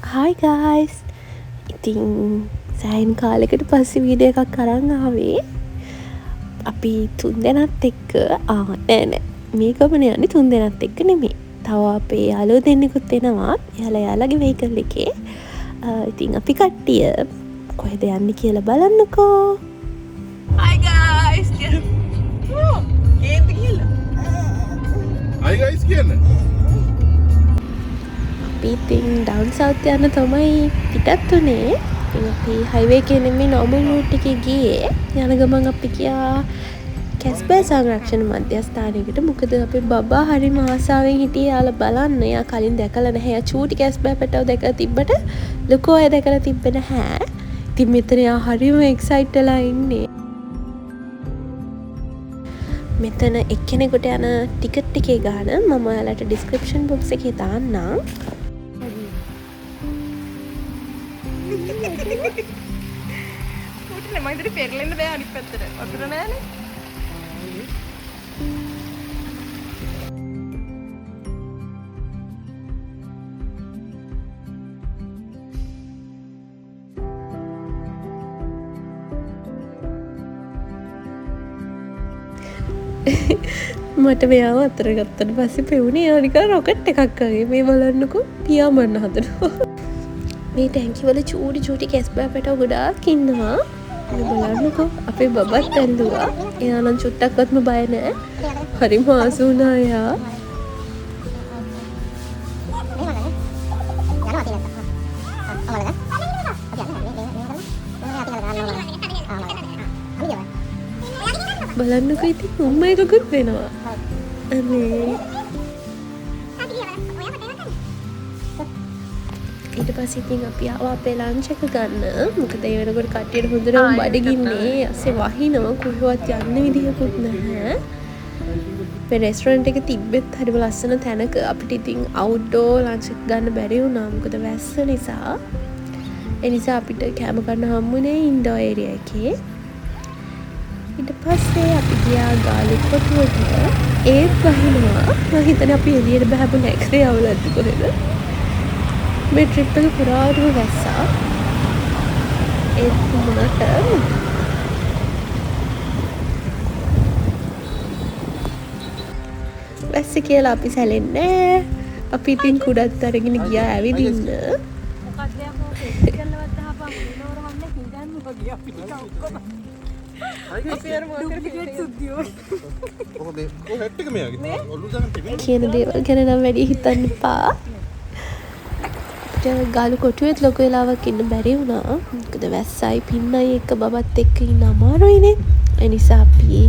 Hi guys! ඉතින් සෑහෙන් කාලෙකට පස්සේ වීඩියෝ එකක් අරන් ආවේ. අපි තුන්දෙනාත් එක්ක නෑ මේ ගමන යන්නේ තුන්දෙනාත් එක්ක නෙමෙයි. තව අපේ යාළුවෝ දෙන්නෙකුත් එනවා. එයාලගේ වෙහිකල් එකේ. ඉතින් අපි කට්ටිය කොහෙද යන්නේ කියලා බලන්නකෝ. Hi guys! කේන්ති කියලා. Hi guys කියන්නේ. අපි ඉතින් ඩවුන් සවුත් යන්න තමයි පිටත් උනේ. ඉතින් අපි හයිවේ එකේ නෙමෙයි නෝමල් රූට් එකේ ගියේ. යන ගමන් අපි ගියා කැස්බෑ සංරක්ෂණ මධ්‍යස්ථානයකට. මොකද අපේ බබා හරිම ආසාවෙන් හිටියේ යාලා බලන්න. එයා කලින් දැකලා නැහැ. එයා චූටි කැස්බෑ පැටව දැකලා තිබ්බට ලොකෝ අය දැකලා තිබ්බේ නැහැ. ඉතින් මෙතන එයා හරිම එක්සයිට් වෙලා ඉන්නේ. මෙතන එක්කෙනෙකුට යන ටිකට් එකේ ගාන මම ඔයාලට ඩිස්ක්‍රිප්ෂන් බොක්ස් එකේ දාන්නම්. උටනේ මම ඉතින් පෙරලෙන්න බෑ අනිත් පැත්තට. වතුර නෑනේ. මට මෙයාව අතර ගත්තට පස්සේ පෙවුනේ එයා නිකන් රොකට් එකක් වගේ. මේ බලන්නකෝ පියා මන්න හදනවා. මේ ටැංකිවල චූටි කැස්බෑ පැටව ගොඩාක් ඉන්නවා. මේ බලන්නකෝ අපේ බබත් ඇඳුවා. එයා නම් චුට්ටක්වත්ම බය නෑ. හරිම ආස වුණා එයා. බලන්නකෝ ඉතින් උම්ම එකකුත් වෙනවා. අනේ ඊට පස්සේ ඉතින් අපි ආවා අපේ ලන්ච් එක ගන්න. මොකද ඒ වෙනකොට කට්ටියට හොඳටම බඩගින්නේ. ඇස්සේ වහිනවා. කොහෙවත් යන්න විදිහකුත් නැහැ. මේ රෙස්ටොරන්ට් එක තිබ්බෙත් හරිම ලස්සන තැනක. අපිට ඉතින් අවුට්ඩෝර් ලන්ච් එක ගන්න බැරි වුණා. මොකද වැස්ස නිසා. ඒ නිසා අපිට කැම ගන්න හම්බුනේ ඉන්ඩෝර් ඒරියා එකේ. ඊට පස්සේ අපි ගියා ගාලු කොටුවට. ඒත් වහිනවා. මම හිතන්නේ අපි එළියට බහපු නැක්ස් ඩේ අවුලක්ද කොහෙද? මේ ට්‍රිප් එක පුරාවටම වැස්සා. ඒත් මොනට වැස්ස කියලා අපි සැලෙන්නේ. අපි ඉතින් කුඩත් අරගෙන ගියා ඇවිදින්න. මොකක්ද යකෝ පෙට්ටිකල්ලවත් දහපන් නෝර හම්නේ හිඟන්න වගේ අපි ටික ඔක්කොම. අපි අර මොකද සුද්ධියෝ. කොහොමද? ඔය හෙට් එක මෙයාගේ. ඔලු දාන්න තිබෙන්නේ. කියන දේවල් ගැන නම් වැඩි හිතන්න එපා. ගාලු කොටුවෙත් ලොකු වෙලාවක් ඉන්න බැරි වුණා. මොකද වැස්සයි පින්නයි එක්ක බබත් එක්ක ඉන්න අමාරුයිනේ. ඒ නිසා අපි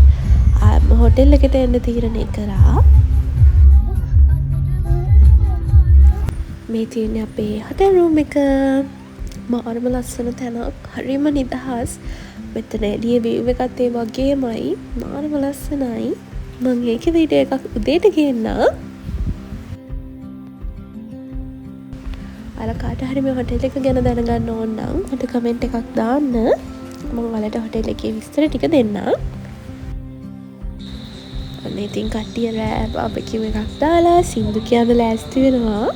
හොටෙල් එකට එන්න තීරණය කරා. මේ තියෙන්නේ අපේ හොටෙල් රූම් එක. මාරම ලස්සන තැනක්. හරිම නිදහස්. මෙතන එළිය view එකත් ඒ වගේමයි. මාරම ලස්සනයි. මම ඒකේ වීඩියෝ එකක් උදේට ගේන්නම්. කාට හරි මේ හොටෙල් එක ගැන දැනගන්න ඕන නම් මට කමෙන්ට් එකක් දාන්න. මම ඔයාලට හොටෙල් එකේ විස්තර ටික දෙන්නම්. අන්න ඉතින් කට්ටිය රෑ බාබකියු එකක් දාලා සින්දු කියන්න ලෑස්ති වෙනවා.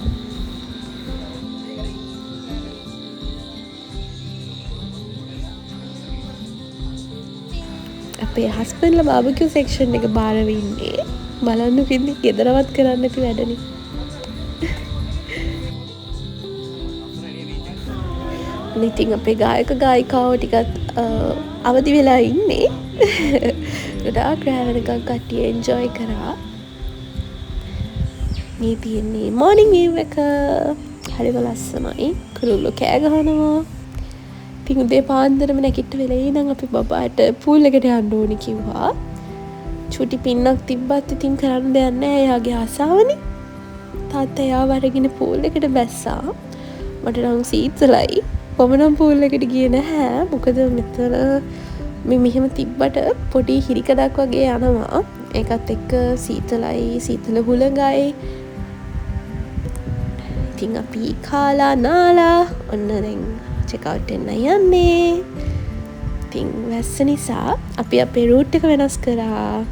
අපේ හස්බන්ඩ්ලා බාබකියු සෙක්ෂන් එක බාර වෙන්නේ. බලන්න පින්නේ ගෙදරවත් කරන්න නැති වැඩනේ. ඉතින් අපේ ගායක ගායිකාව ටිකත් අවදි වෙලා ඉන්නේ. ගොඩාක් රෑ වෙනකන් කට්ටිය එන්ජොයි කරා. මේ තියෙන්නේ මෝර්නින් වීව් එක. හරිම ලස්සනයි. කුරුල්ලෝ කෑ ගහනවා. ඉතින් උදේ පාන්දරම නැගිට වෙලා ඉඳන් අපි බබාට පූල් එකට යන්න ඕනි කිව්වා. චුටි පින්නක් තිබ්බත් ඉතින් කරන්න දෙයක් නැහැ. එයාගේ ආසාවනේ. තාත්තා එයාව අරගෙන පූල් එකට බැස්සා. මට නම් සීතලයි. කොමනම් පූල් එකට ගියේ නැහැ. මොකද මෙතන මෙහෙම තිබ්බට පොඩි හිරිකඩක් වගේ යනවා. ඒකත් එක්ක සීතලයි, සීතල හුළඟයි. ඉතින් අපි කාලා නාලා ඔන්න දැන් චෙක් අවුට් වෙන්න යන්නේ. ඉතින් වැස්ස නිසා අපි අපේ රූට් එක වෙනස් කරා.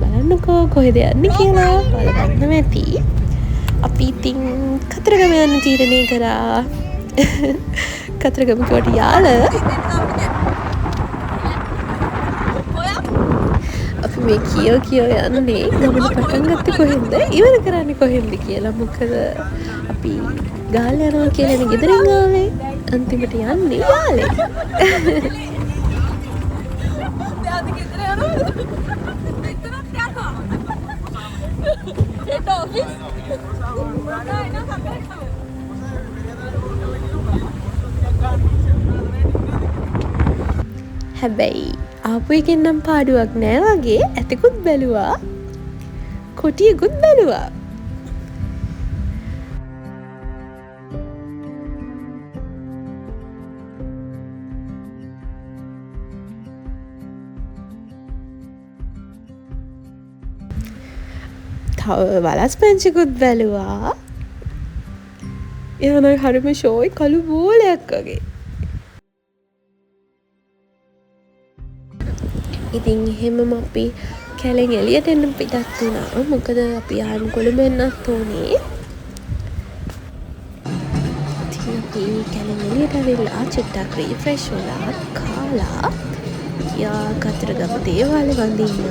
බලන්නකෝ කොහෙද යන්නේ කියලා. ඔයාලා දන්නවා ඇති. අපි ඉතින් කතරගම යන්න තීරණය කරා. කතරගම කිව්වට යාළ අපි මේ කියෝ යන්නේ ගමන පටන් ගත්තේ කොහෙන්ද ඉවර කරන්නේ කොහෙන්ද කියලා. මොකද අපි ගාල්ල යනවා කියලා ගෙදරින් ආවේ අන්තිමට යන්නේ යාලේ. හැබැයි ආපු එකෙන් නම් පාඩුවක් නෑ වගේ ඇතකුත් බැලුවා කොටියකුත් බැලුවා. තව වලස් පැංචිකුත් බැලුවා. එවන හරිම ෂෝයි කළු බෝලයක් වගේ. ඉතින් එහෙමම අපි කැලෙන් එළියට එන්න පිටත් වුණා. මොකද අපි ආයම කොළඹ එන්නත් ඕනේ. ඉතින් අපි කැලෙන් එළියට ඇවිල්ලා චුට්ටක් රීෆ්‍රෙෂ් වෙලා කාලා ගියා කතරගම දේවාලේ වඳින්න.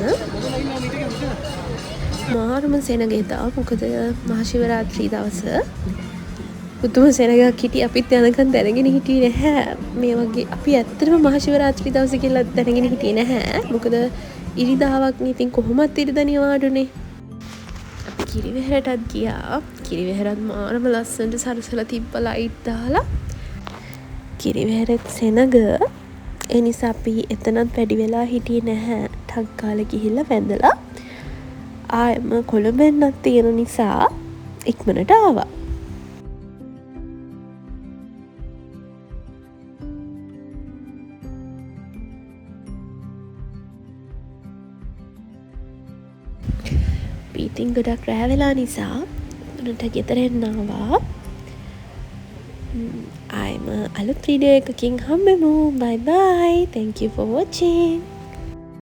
මාරම සෙනග එදා. මොකද මහා ශිවරාත්‍රී දවස පුදුම සෙනගක් හිටිය. අපිත් යනකම් දැනගෙන හිටියේ නැහැ මේ වගේ. අපි ඇත්තටම මහා ශිවරාත්‍රී දවසේ කියලා දැනගෙන හිටියේ නැහැ. මොකද ඉරිදාවක් නේ. ඉතින් කොහොමත් ඉරිදා නිවාඩුනේ. අපි කිරිවෙහෙරටත් ගියා. කිරිවෙහෙරත් මාරම ලස්සනට සරසලා තිබ්බ ලයිට් දාලා. කිරිවෙහෙරත් සෙනග. ඒ නිසා අපි එතනත් වැඩි වෙලා හිටියේ නැහැ. ටක් කාලේ ගිහිල්ලා වැඳලා ආයම කොළඹ එන්නත් තියෙන නිසා ඉක්මනට ආවා. ඉතින් ගොඩක් රෑ වෙලා නිසා උනට ගෙදර එන්න ආවා. ආයම අලුත් වීඩියෝ එකකින් හම්බෙමු. bye bye. Thank you for watching.